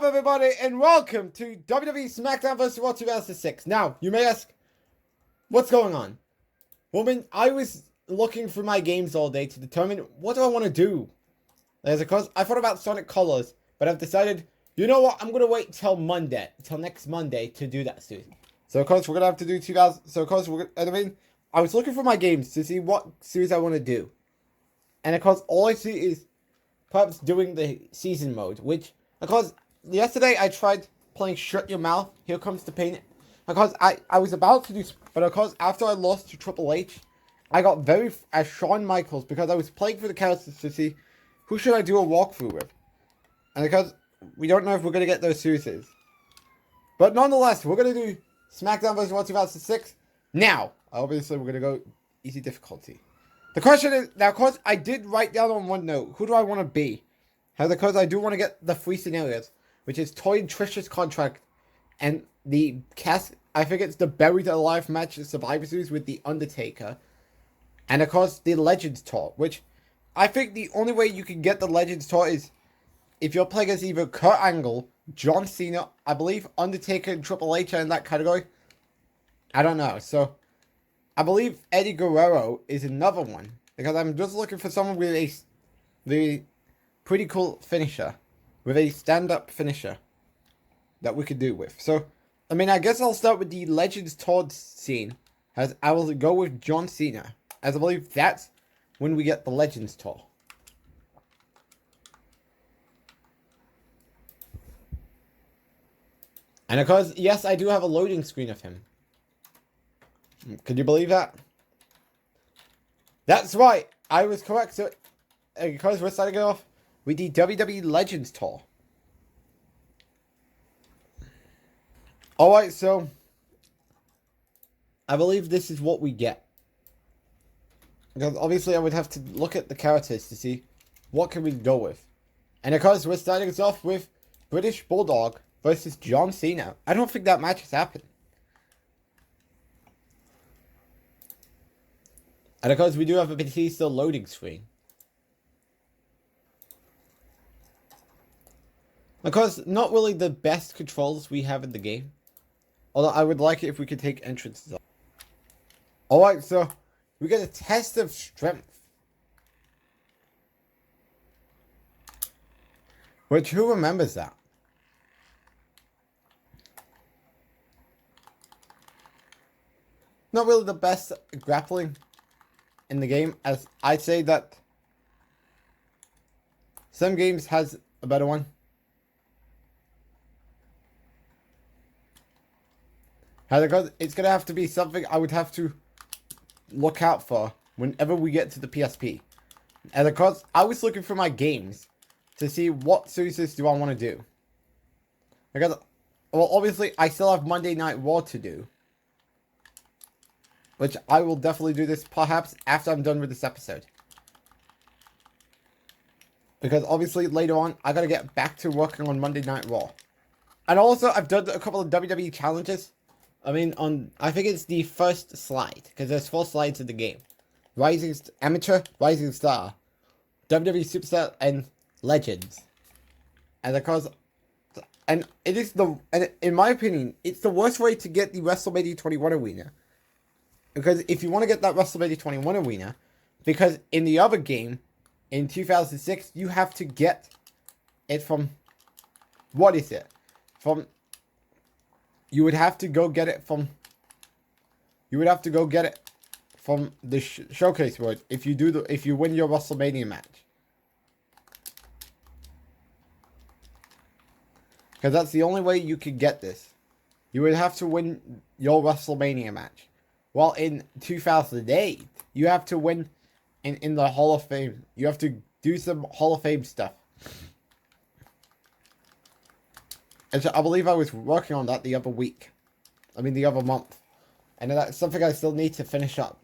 up, everybody, and welcome to WWE SmackDown vs. Raw 2006. Now, you may ask, what's going on? Well, I was looking through my games all day to determine what do I want to do. As of course, I thought about Sonic Colors, but I've decided, you know what, I'm going to wait till next Monday to do that series. So, of course, we're going to have to do 2000. So, of course, I was looking for my games to see what series I want to do. And, of course, all I see is perhaps doing the season mode, which, of course, yesterday I tried playing Shut Your Mouth, Here Comes the Pain. Of course, I was about to do, but of course, after I lost to Triple H, I got as Shawn Michaels, because I was playing for the characters to see who should I do a walkthrough with. And because we don't know if we're going to get those series. But nonetheless, we're going to do SmackDown vs. Raw 2006. Now, obviously, we're going to go easy difficulty. The question is, now, of course, I did write down on one note, who do I want to be? Because I do want to get the 3 scenarios, which is Toy and Trish's contract, and the I think it's the Buried Alive match of Survivor Series with The Undertaker, and of course, the Legends Tour, which I think the only way you can get the Legends Tour is if you're playing as either Kurt Angle, John Cena, I believe Undertaker and Triple H are in that category. I don't know, so I believe Eddie Guerrero is another one, because I'm just looking for someone with the pretty cool finisher, with a stand-up finisher that we could do with. So, I guess I'll start with the Legends Tour scene, as I will go with John Cena, as I believe that's when we get the Legends Tour. And of course, yes, I do have a loading screen of him. Could you believe that? That's right, I was correct. So, because we're starting off with the WWE Legends Tour. Alright, so I believe this is what we get. Because obviously I would have to look at the characters to see what can we go with. And of course we're starting us off with British Bulldog versus John Cena. I don't think that match has happened. And of course we do have a Batista loading screen. Of course, not really the best controls we have in the game. Although I would like it if we could take entrances off. Alright, so we get a test of strength. Which, who remembers that? Not really the best grappling in the game, as I'd say that some games has a better one. Because it's going to have to be something I would have to look out for whenever we get to the PSP. And of course, I was looking for my games to see what series do I want to do. Because, well, obviously, I still have Monday Night Raw to do. Which I will definitely do this perhaps after I'm done with this episode. Because obviously, later on, I got to get back to working on Monday Night Raw. And also, I've done a couple of WWE challenges. I think it's the first slide, because there's 4 slides in the game. Amateur, Rising Star, WWE Superstar, and Legends. And of course, and it is and in my opinion, it's the worst way to get the WrestleMania 21 arena. Because if you want to get that WrestleMania 21 arena, because in the other game, in 2006, you have to get it from, what is it? You would have to go get it from the showcase board if you win your WrestleMania match. Because that's the only way you could get this. You would have to win your WrestleMania match. While in 2008, you have to win in the Hall of Fame. You have to do some Hall of Fame stuff. And so I believe I was working on that the other month. And that's something I still need to finish up.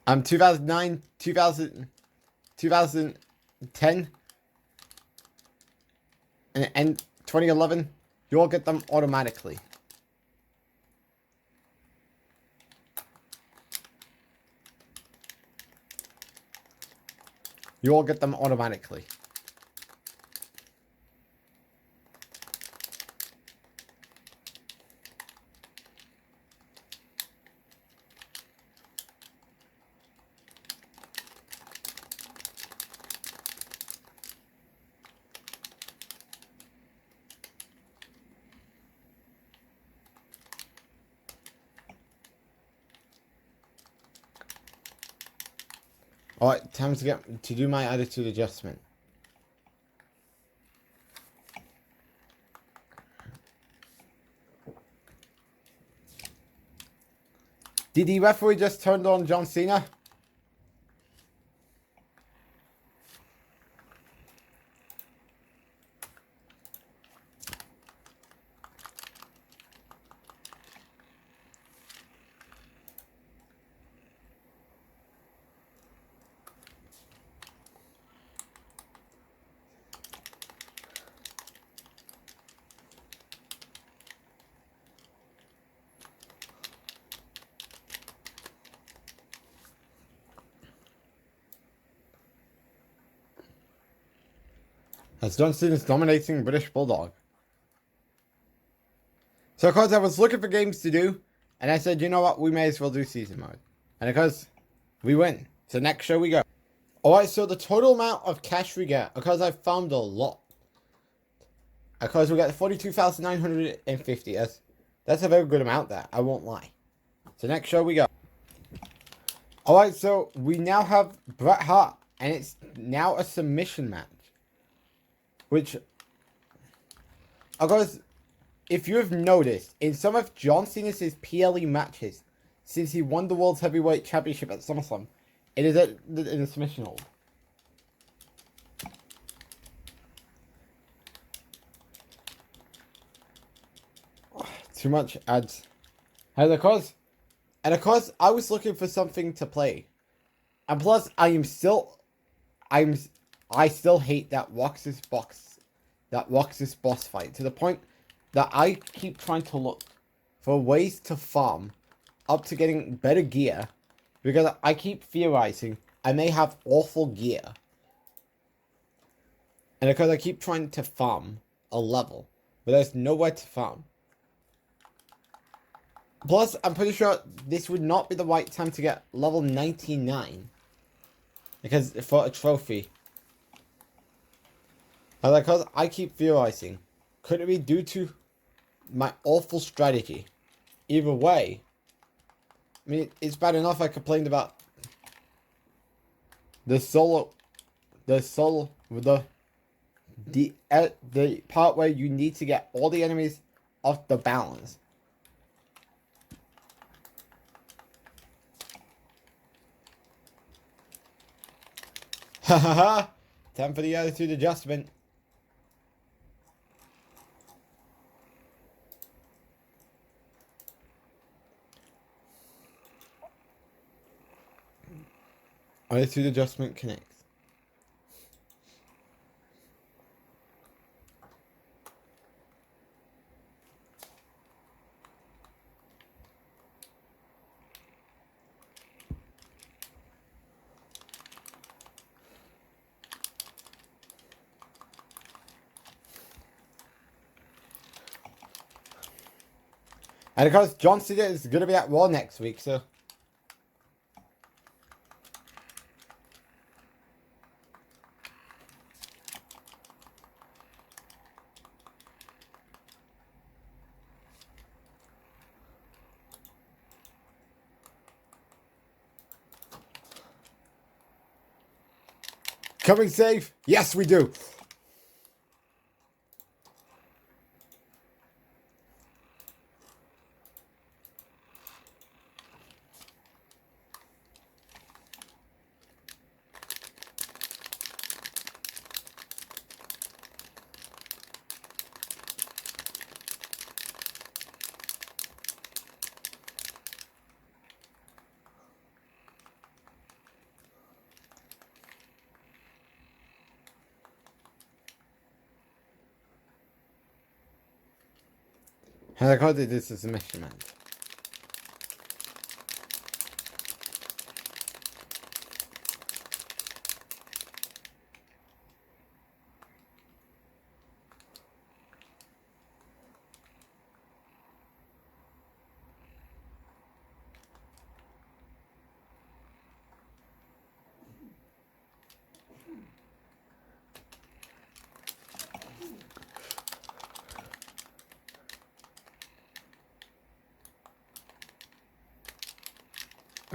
I'm 2009, 2010, and 2011, you'll get them automatically. You all get them automatically. Alright, time to do my attitude adjustment. Did the referee just turn on John Cena? As John Cena is dominating British Bulldog. So of course I was looking for games to do, and I said, you know what, we may as well do season mode. And of course, we win. So next show we go. Alright, so the total amount of cash we get, because I found a lot. Of course we got 42,950. That's a very good amount there, I won't lie. So next show we go. Alright, so we now have Bret Hart, and it's now a submission match. Which, of course, if you have noticed, in some of John Cena's PLE matches, since he won the World Heavyweight Championship at SummerSlam, it is in a submission hold. Too much ads. And of course, I was looking for something to play. And plus, I still hate that Roxas boss fight, to the point that I keep trying to look for ways to farm up to getting better gear, because I keep theorizing I may have awful gear. And because I keep trying to farm a level, but there's nowhere to farm. Plus, I'm pretty sure this would not be the right time to get level 99. Because for a trophy. And because I keep theorizing, could it be due to my awful strategy? Either way, I mean, it's bad enough I complained about the part where you need to get all the enemies off the balance. Hahaha! Time for the attitude adjustment. Attitude adjustment connects. And of course, John Cena is going to be at Raw next week, so... Coming safe? Yes, we do. And I called this as a measurement.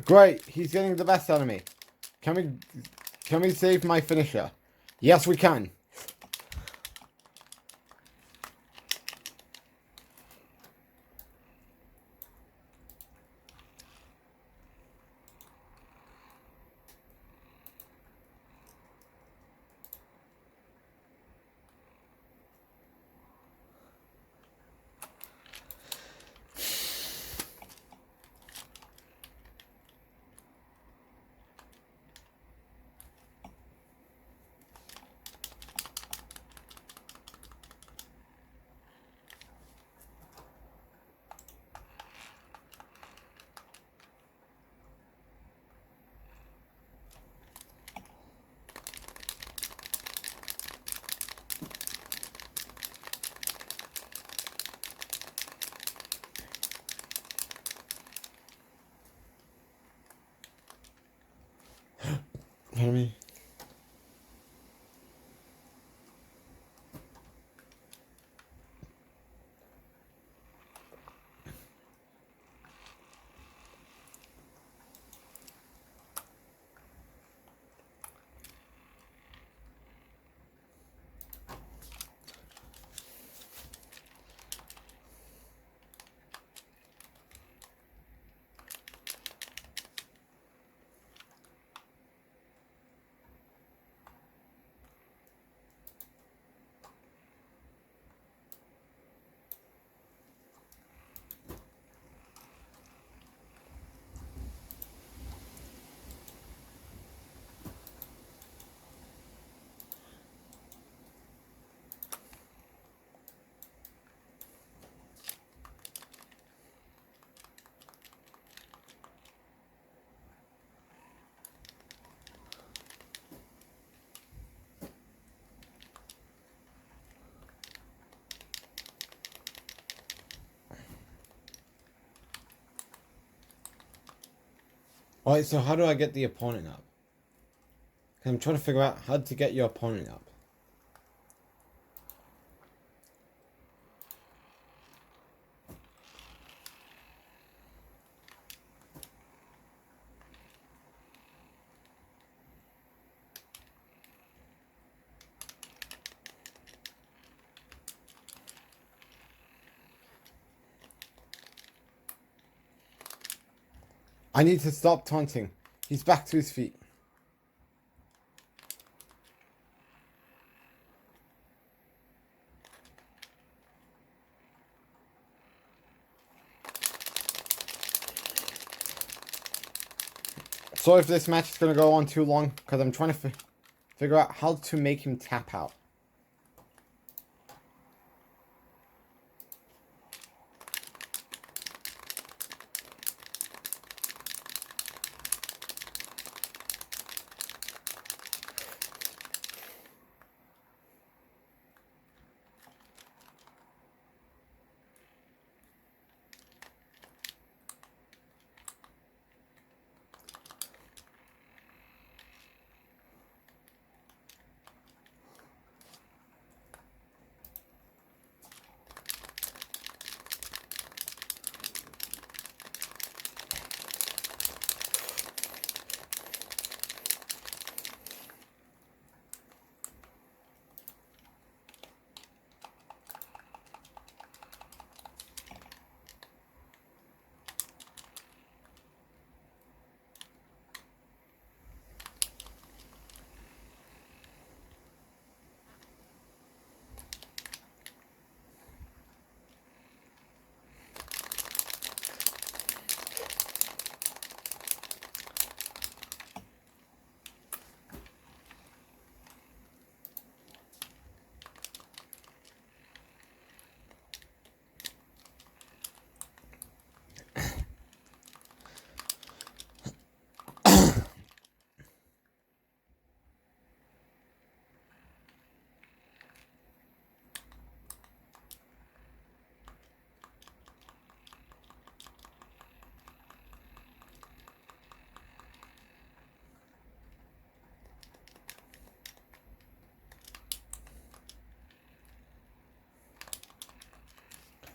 Great, he's getting the best out of me. Can we save my finisher? Yes, we can. Enemy. Alright, so how do I get the opponent up? 'Cause I'm trying to figure out how to get your opponent up. I need to stop taunting. He's back to his feet. Sorry if this match is going to go on too long, because I'm trying to figure out how to make him tap out.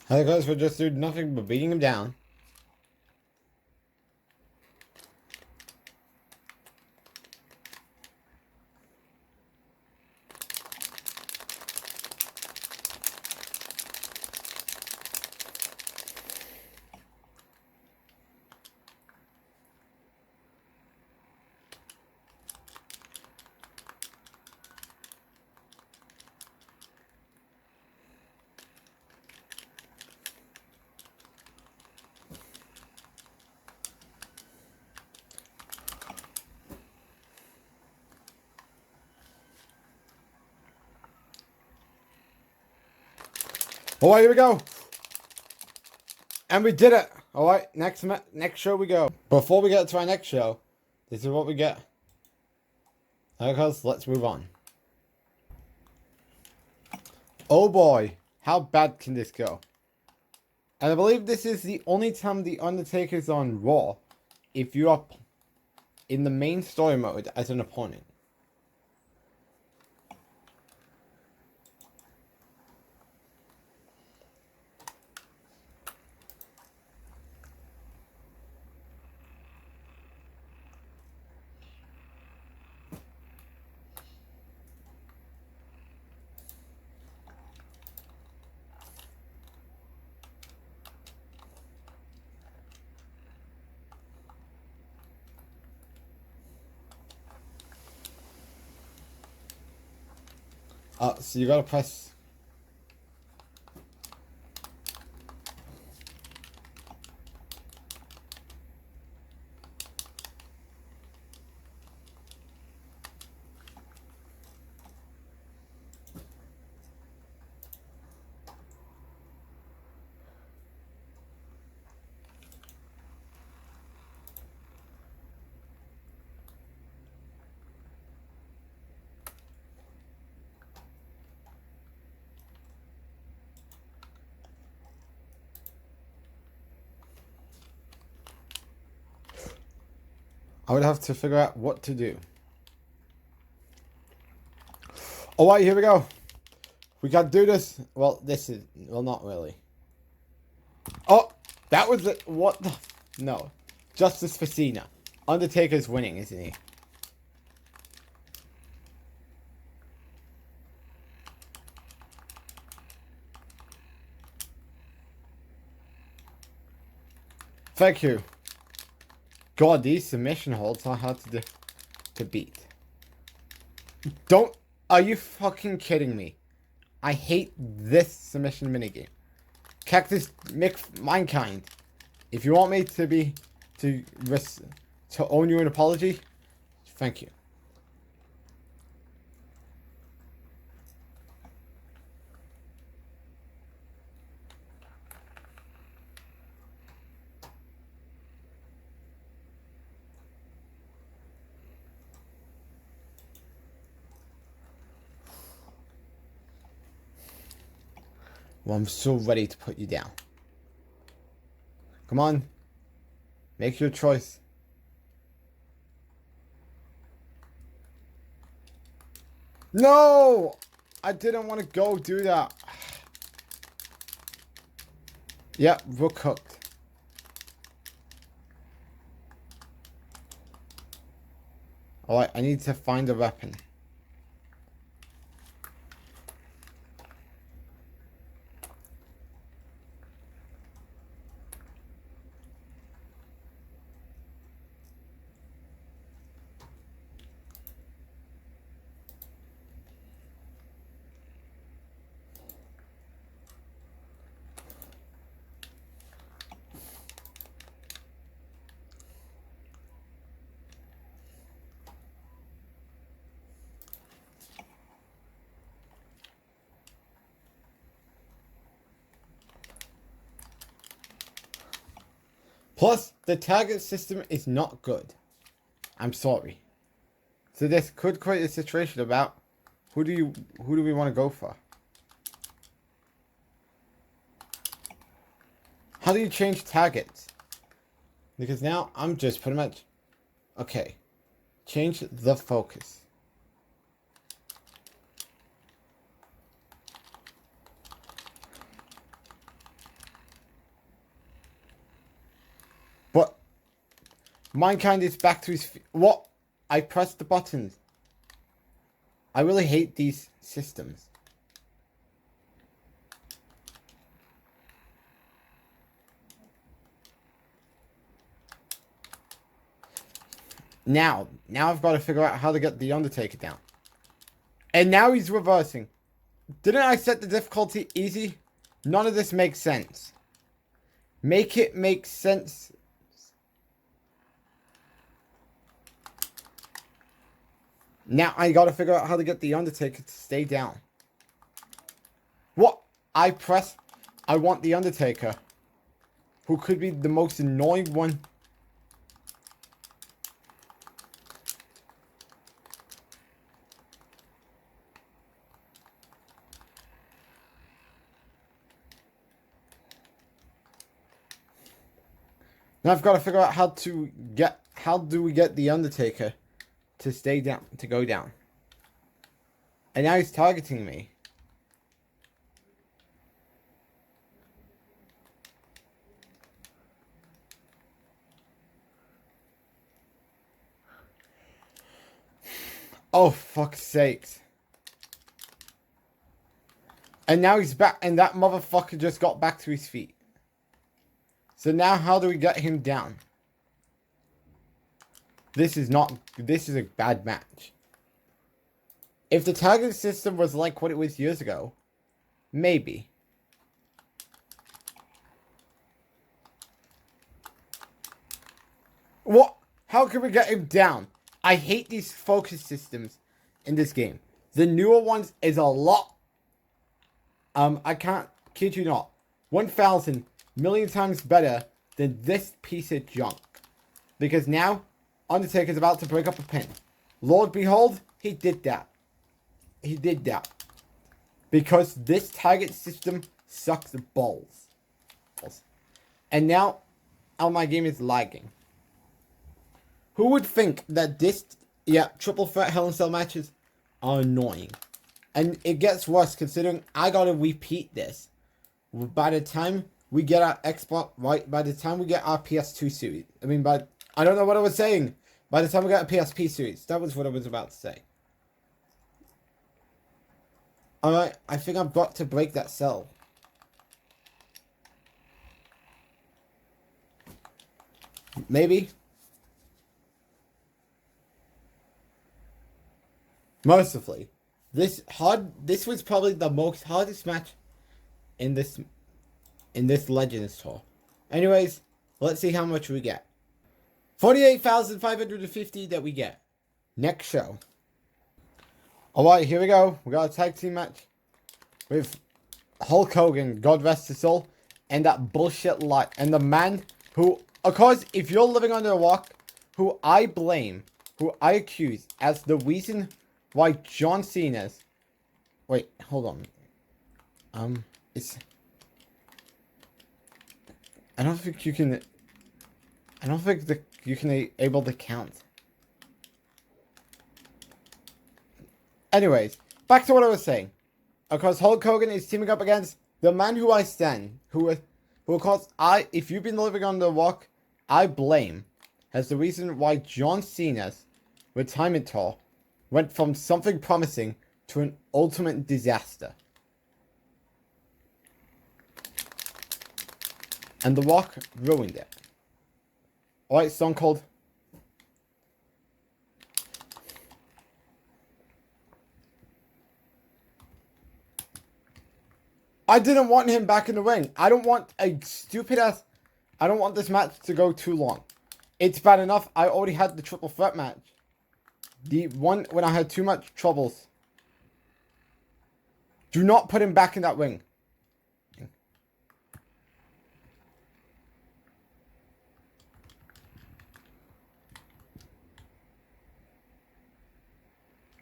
Other guys would just do nothing but beating him down. Alright, here we go. And we did it. Alright, next show we go. Before we get to our next show, this is what we get. Because let's move on. Oh boy, how bad can this go? And I believe this is the only time The Undertaker's on Raw if you are in the main story mode as an opponent. So you gotta press. I would have to figure out what to do. Alright, here we go. We gotta do this. Well, this is... Well, not really. Oh! That was it. What the... No. Justice for Cena. Undertaker's winning, isn't he? Thank you. God, these submission holds are hard to beat. Don't... Are you fucking kidding me? I hate this submission minigame. Cactus Mankind. If you want me to owe you an apology, thank you. Well, I'm so ready to put you down. Come on. Make your choice. No! I didn't want to go do that. Yep, we're cooked. Alright, I need to find a weapon. Plus, the target system is not good. I'm sorry. So this could create a situation about who do we want to go for? How do you change targets? Because now I'm just pretty much... Okay. Change the focus. But Mankind is back to his feet. What? I pressed the buttons. I really hate these systems. Now I've got to figure out how to get the Undertaker down. And now he's reversing. Didn't I set the difficulty easy? None of this makes sense. Make it make sense. Now I gotta figure out how to get the Undertaker to stay down. What? I press... I want the Undertaker, who could be the most annoying one. Now I've got to figure out how do we get the Undertaker to stay down, to go down. And now he's targeting me. Oh, fuck's sakes. And now he's back, and that motherfucker just got back to his feet. So now how do we get him down? This is a bad match. If the target system was like what it was years ago, maybe. What? How can we get him down? I hate these focus systems in this game. The newer ones is a lot. I can't kid you not. 1,000 million times better than this piece of junk. Because now, Undertaker's about to break up a pin. Lord behold, he did that. He did that. Because this target system sucks balls. And now, my game is lagging. Who would think that triple threat Hell in a Cell matches are annoying? And it gets worse considering I gotta repeat this. By the time we get our Xbox, right? By the time we get our PS2 series. I don't know what I was saying. By the time we get a PSP series. That was what I was about to say. Alright, I think I've got to break that cell. Maybe. Mercifully. This was probably the most hardest match in this Legends tour. Anyways, let's see how much we get. 48,550 that we get. Next show. Alright, here we go. We got a tag team match with Hulk Hogan, God rest his soul, and that bullshit light. And the man who, of course, if you're living under a rock, who I blame, who I accuse as the reason why John Cena's... Wait, hold on. I don't think you can... I don't think you can able to count. Anyways, back to what I was saying. Of course, Hulk Hogan is teaming up against the man who I stand, who of course, if you've been living on the rock, I blame, as the reason why John Cena's retirement tour went from something promising to an ultimate disaster. And The Rock ruined it. Alright, Stone Cold. I didn't want him back in the ring. I don't want a stupid ass... I don't want this match to go too long. It's bad enough. I already had the triple threat match. The one when I had too much troubles. Do not put him back in that ring.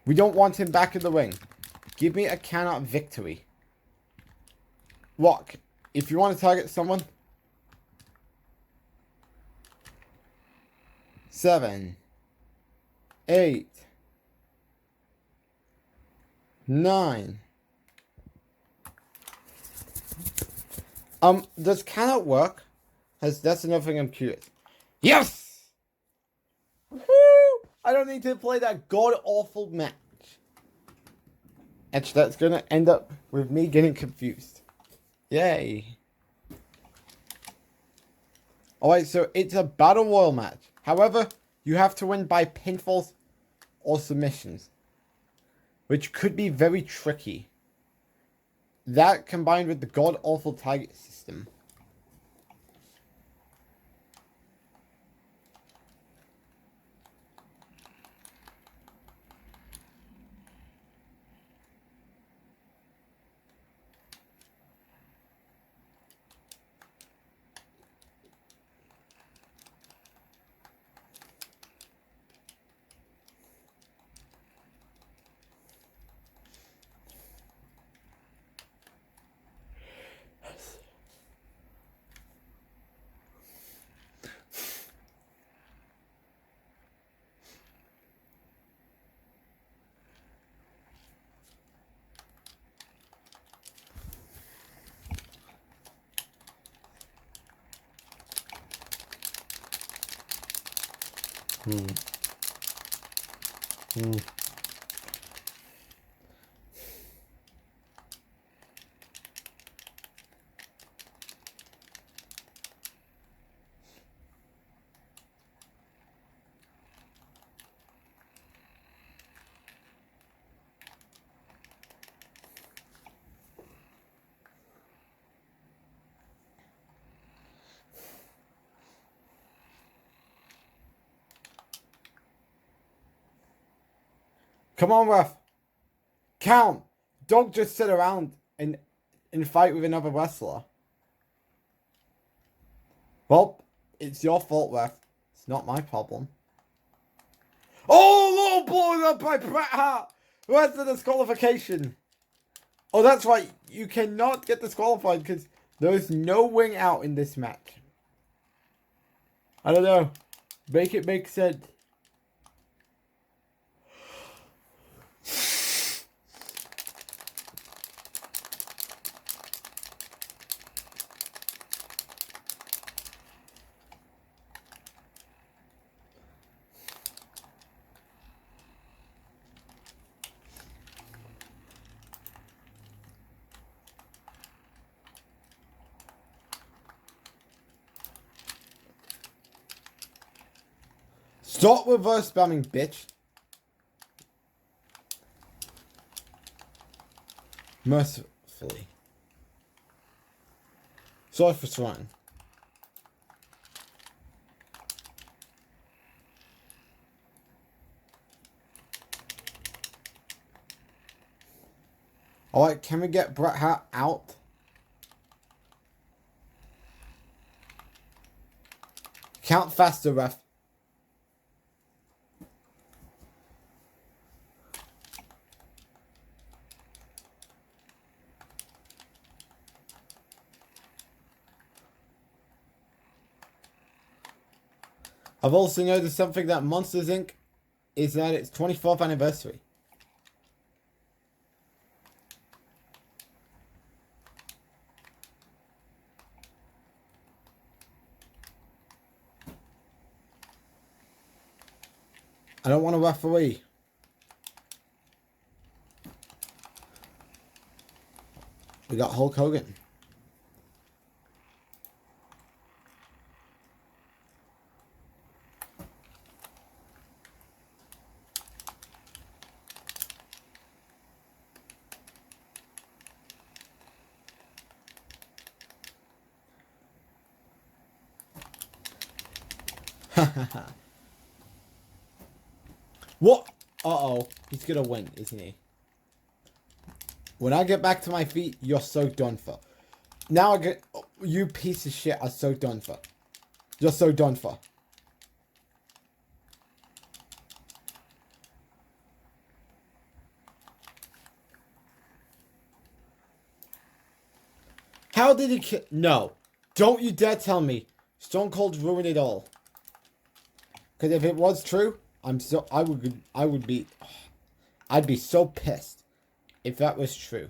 We don't want him back in the ring. Give me a count-out victory. Rock, if you want to target someone... 7, 8, 9. Does count-out work? That's another thing I'm curious. Yes! Woo! I don't need to play that god-awful match. Actually, that's gonna end up with me getting confused. Yay. Alright, so it's a Battle Royal match. However, you have to win by pinfalls or submissions, which could be very tricky. That combined with the god-awful target system. Hmm. Hmm. Come on, ref. Count. Don't just sit around and fight with another wrestler. Well, it's your fault, ref. It's not my problem. Oh, low blown up by Bret Hart. Where's the disqualification? Oh, that's right. You cannot get disqualified because there is no wing out in this match. I don't know. Make it make sense. Stop reverse spamming, bitch. Mercifully. Sorry for swearing. Alright, can we get Bret Hart out? Count faster, ref. I've also noticed something that Monsters Inc. is at its 24th anniversary. I don't want a referee. We got Hulk Hogan. What? Uh-oh. He's gonna win, isn't he? When I get back to my feet, you're so done for. Now I get... You piece of shit are so done for. You're so done for. How did he kill... No. Don't you dare tell me Stone Cold ruined it all. Because if it was true, I'd be so pissed if that was true.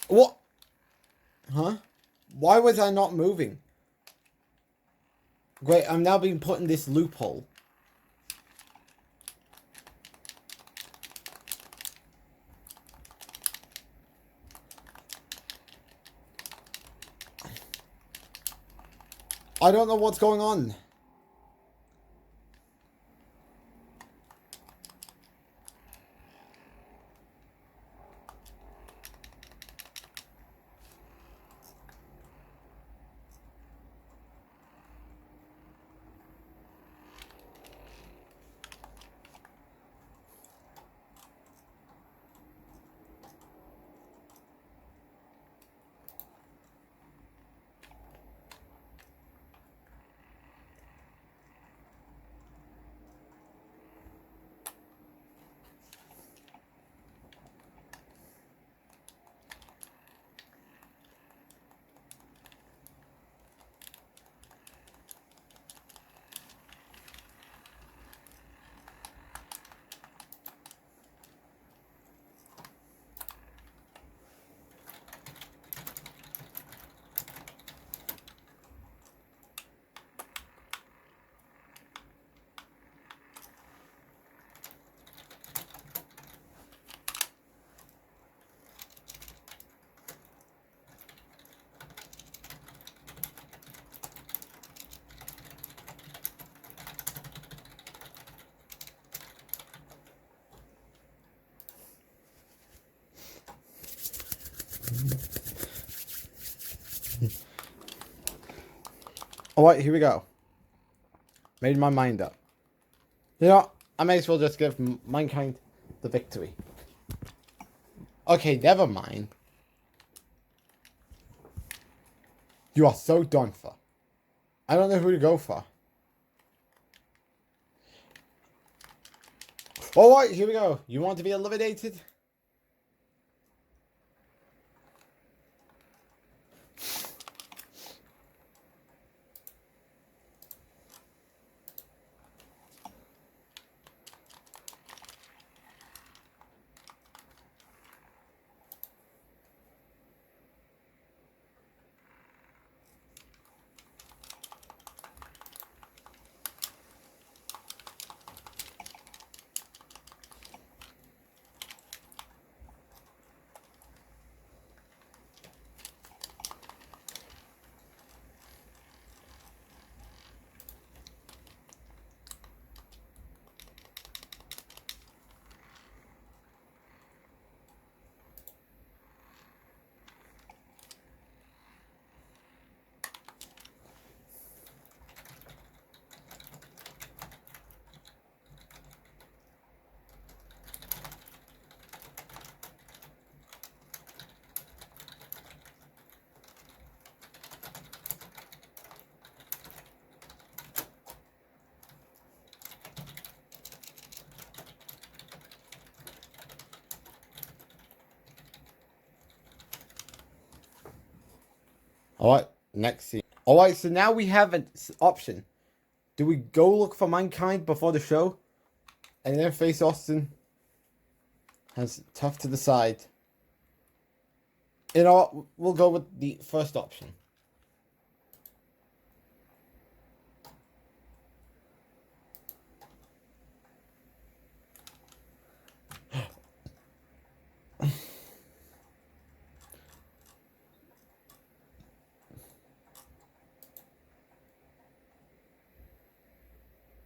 What? Huh? Why was I not moving? Great, I'm now being put in this loophole. I don't know what's going on. Alright, here we go. Made my mind up. You know, I may as well just give Mankind the victory. Okay, never mind. You are so done for. I don't know who to go for. Alright, here we go. You want to be eliminated? Alright, next scene. Alright, so now we have an option. Do we go look for Mankind before the show? And then face Austin? That's tough to decide. You know what? We'll go with the first option.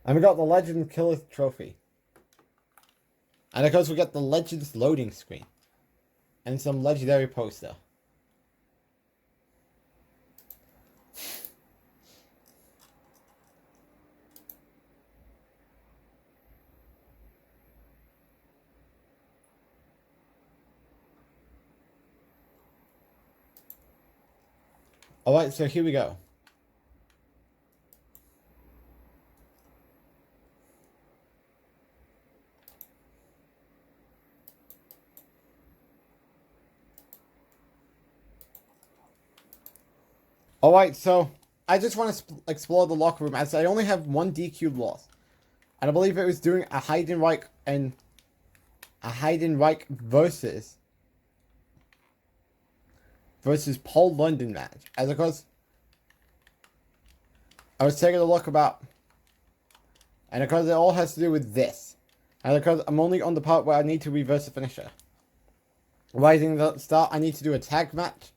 And we got the Legend Killer Trophy. And of course we got the Legends loading screen. And some legendary poster. Alright, so here we go. Alright, so I just want to explore the locker room as I only have one DQ loss. And I believe it was doing a Heidenreich and a Heidenreich versus Paul London match. As of course, I was taking a look about, and of course it all has to do with this. And of course I'm only on the part where I need to reverse the finisher. Rising the start, I need to do a tag match.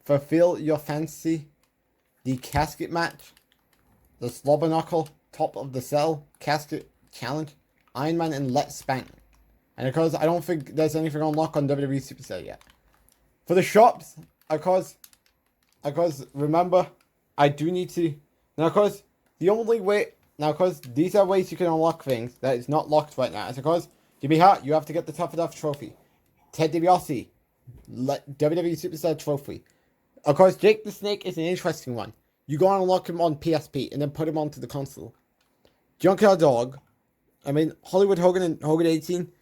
Fulfill your fantasy. The casket match. The slobber knuckle. Top of the cell. Casket challenge. Iron Man and Let's Spank. And of course I don't think there's anything on lock on WWE Superstar yet. For the shops, of course, remember, I do need to, now of course, the only way, now of course, these are ways you can unlock things that is not locked right now. As of course, Jimmy Hart, you have to get the Tough Enough trophy. Ted DiBiase, WWE Superstar trophy. Of course, Jake the Snake is an interesting one. You go and unlock him on PSP and then put him onto the console. Junkyard Dog, I mean, Hollywood Hogan and Hogan 18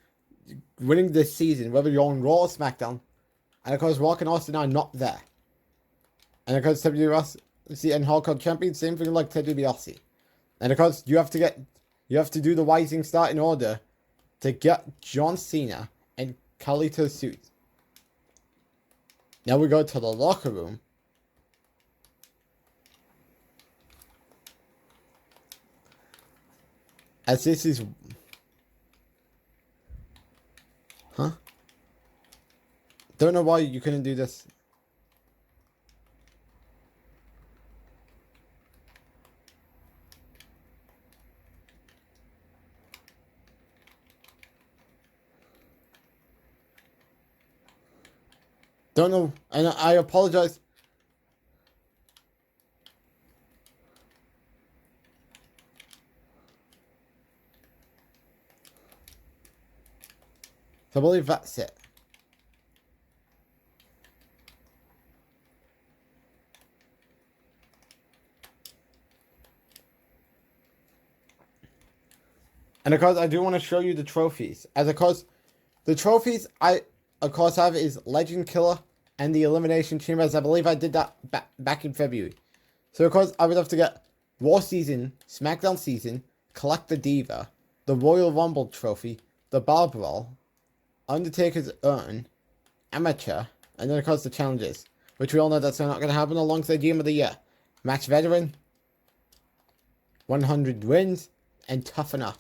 winning this season, whether you're on Raw or SmackDown. And of course, Rock and Austin are not there. And of course, WWC and Hardcore Champion, same thing like Ted DiBiase. And of course, you have to do the Rising Star in order to get John Cena and Carlito's suit. Now we go to the locker room. As this is... Huh? Don't know why you couldn't do this. Don't know, and I apologize. So I believe that's it. And of course, I do want to show you the trophies. As of course, the trophies I of course have is Legend Killer and the Elimination Chamber. As I believe I did that back in February. So of course, I would have to get Raw Season, SmackDown Season, Collect the Diva, the Royal Rumble Trophy, the Bar Brawl, Undertaker's Urn, Amateur, and then of course the challenges, which we all know that's not going to happen alongside Game of the Year, Match Veteran, 100 Wins, and Toughener.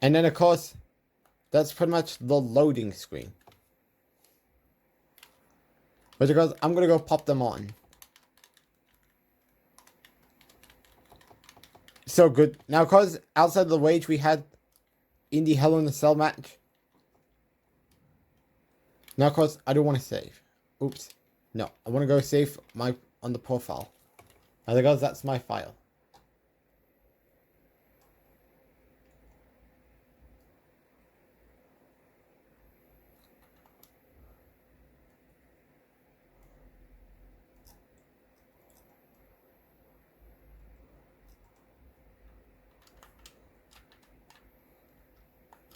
And then of course, that's pretty much the loading screen. But of course, I'm going to go pop them on. So good. Now, of course, outside of the wage we had in the Hell in a Cell match. Now, of course, I don't want to save. Oops. No, I want to go save on the profile. Now, because that's my file.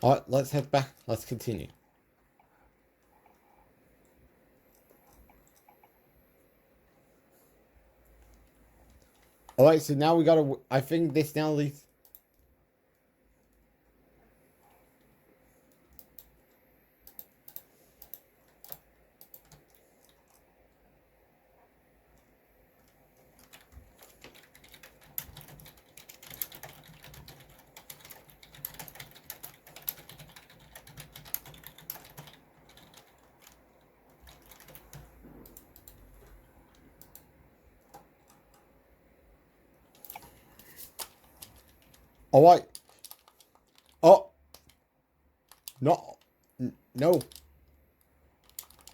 Alright, let's head back. Let's continue. Alright, so now we gotta... I think this now leads... Alright. Oh. No. No.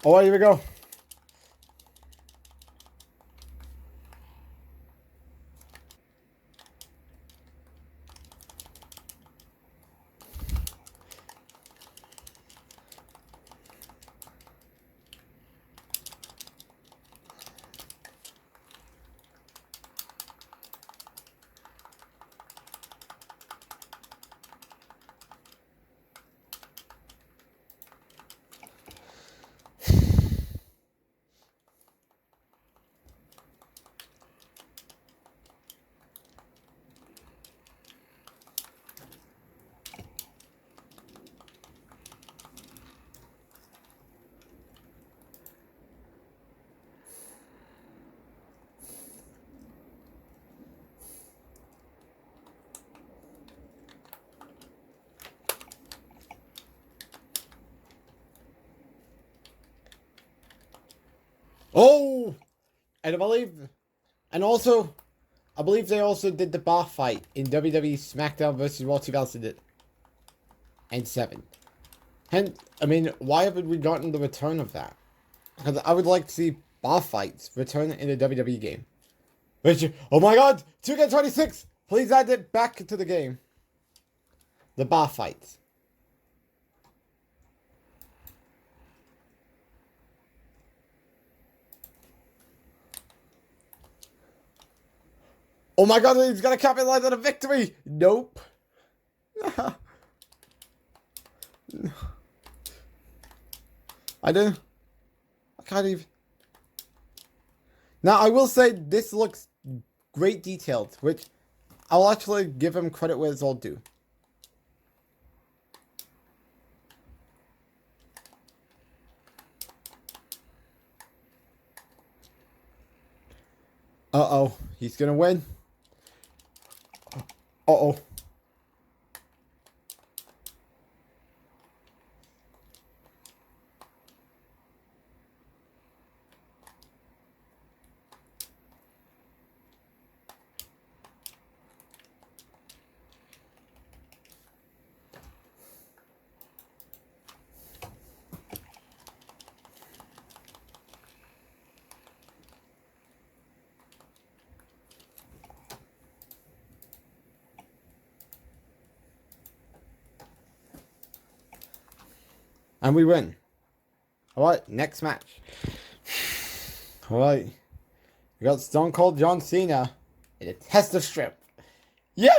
Alright, here we go. Oh! And I believe... And also... I believe they also did the bar fight in WWE SmackDown vs. Raw 2007. And, I mean, why haven't we gotten the return of that? Because I would like to see bar fights return in a WWE game. Which, oh my god! 2K26! Please add it back to the game. The bar fights. Oh my god, he's gonna capitalize on a victory! Nope. No. I don't... I can't even... Now, I will say this looks great detailed, which I'll actually give him credit where it's all due. Uh-oh, he's gonna win. Uh-oh. And we win. Alright, next match. Alright. We got Stone Cold John Cena in a test of strength. Yay!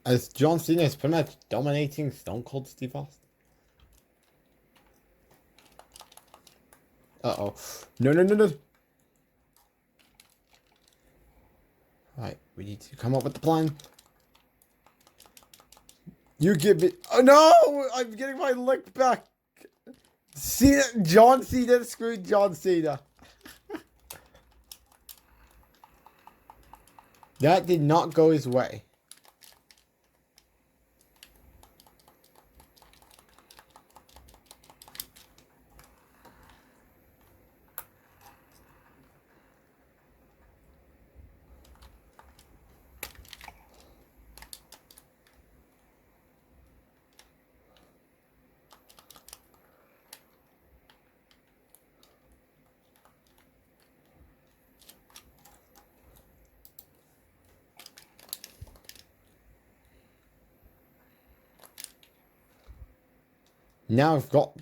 As John Cena is pretty much dominating Stone Cold Steve Austin. Uh-oh. No. Alright, we need to come up with the plan. You give it... Oh, no! I'm getting my lick back. Cena... John Cena screwed John Cena. That did not go his way. Now I've got...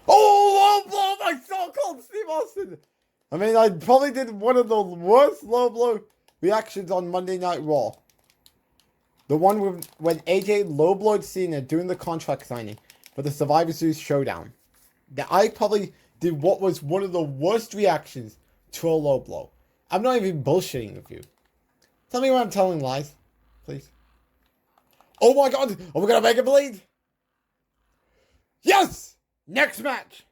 Oh, my Stone Cold Steve Austin! I mean, I probably did one of the worst low blow reactions on Monday Night Raw. The one with when AJ low blowed Cena doing the contract signing for the Survivor Series showdown. That I probably did what was one of the worst reactions to a low blow. I'm not even bullshitting with you. Tell me when I'm telling lies, please. Oh my god! Are we gonna make it bleed? Yes! Next match!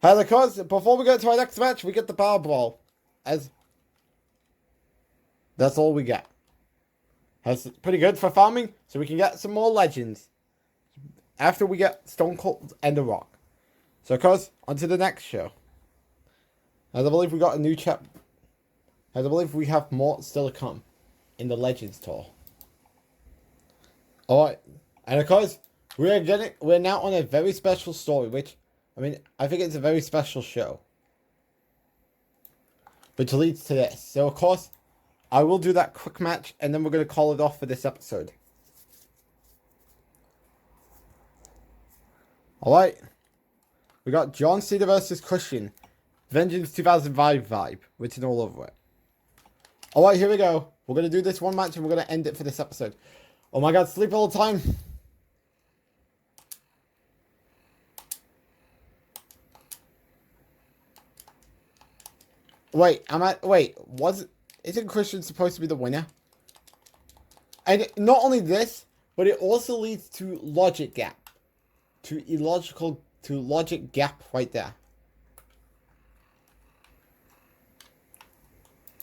And of course, before we go to our next match, we get the Powerball. As that's all we get. That's pretty good for farming, so we can get some more legends after we get Stone Cold and The Rock. So of course, on to the next show. As I believe we got a new chap. As I believe we have more still to come in the Legends tour. Alright, and of course, we're now on a very special story, which, I mean, I think it's a very special show. Which leads to this. So, of course, I will do that quick match, and then we're going to call it off for this episode. Alright. We got John Cena versus Christian. Vengeance 2005 vibe. Written all over it. Alright, here we go. We're going to do this one match, and we're going to end it for this episode. Oh my god, sleep all the time. Wait, isn't Christian supposed to be the winner? And not only this, but it also leads to logic gap. To logic gap right there.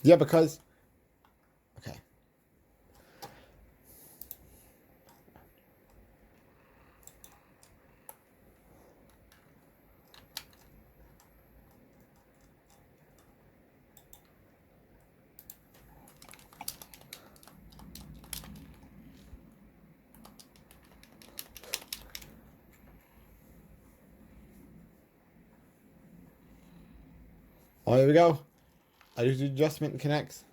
Yeah, because... Okay. Oh, here we go. I do the adjustment connects.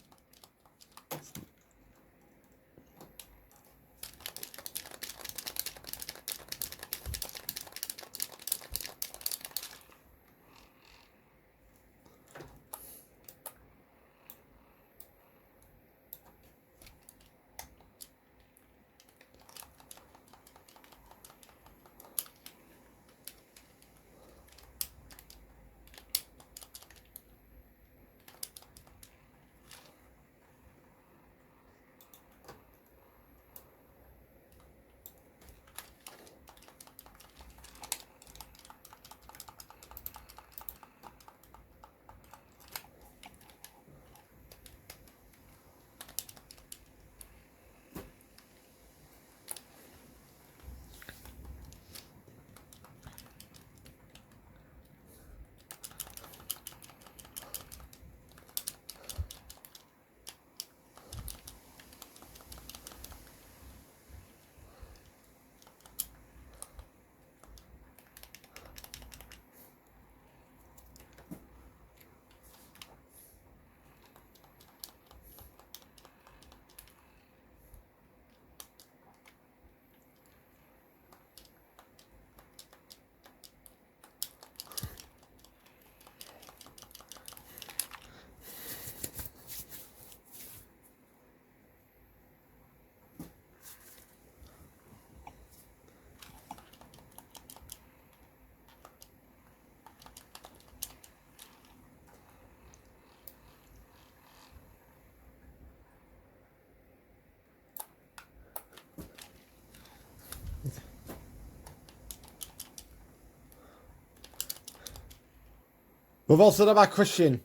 We've also done about Christian.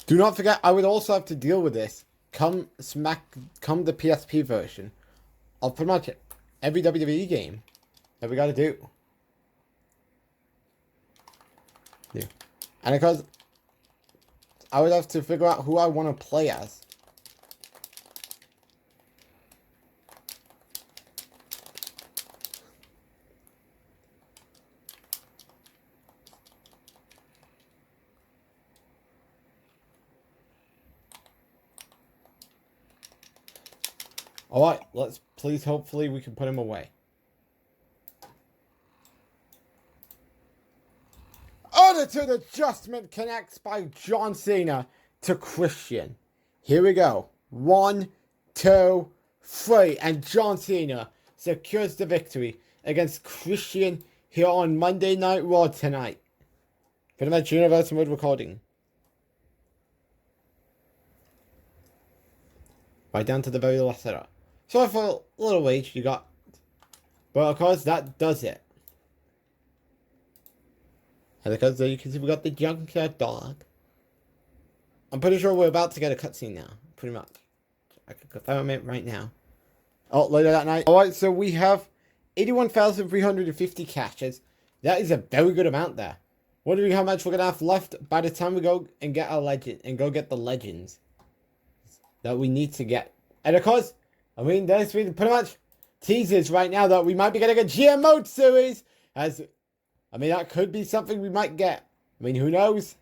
Do not forget, I would also have to deal with this come the PSP version of pretty much every WWE game that we gotta do. Yeah. And because I would have to figure out who I want to play as. Alright, let's please, hopefully we can put him away. Attitude adjustment connects by John Cena to Christian. Here we go. 1, 2, 3. And John Cena secures the victory against Christian here on Monday Night Raw tonight. Pretty much Universal Mode recording. Right down to the very last setup. So for a little wage you got. But of course that does it. And because you can see we got the junkyard dog. I'm pretty sure we're about to get a cutscene now. Pretty much. I can confirm it right now. Oh, later that night. Alright, so we have 81,350 catches. That is a very good amount there. Wondering how much we're going to have left by the time we go and get our legend. And go get the legends. That we need to get. And of course, I mean, there's been pretty much teasers right now that we might be getting a GM mode series. As, I mean, that could be something we might get. I mean, who knows?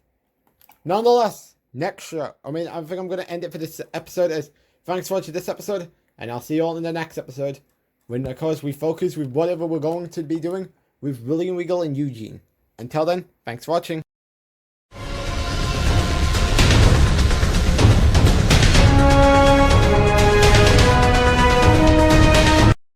Nonetheless, next show. I mean, I think I'm going to end it for this episode as thanks for watching this episode. And I'll see you all in the next episode. When, of course, we focus with whatever we're going to be doing with William Regal and Eugene. Until then, thanks for watching.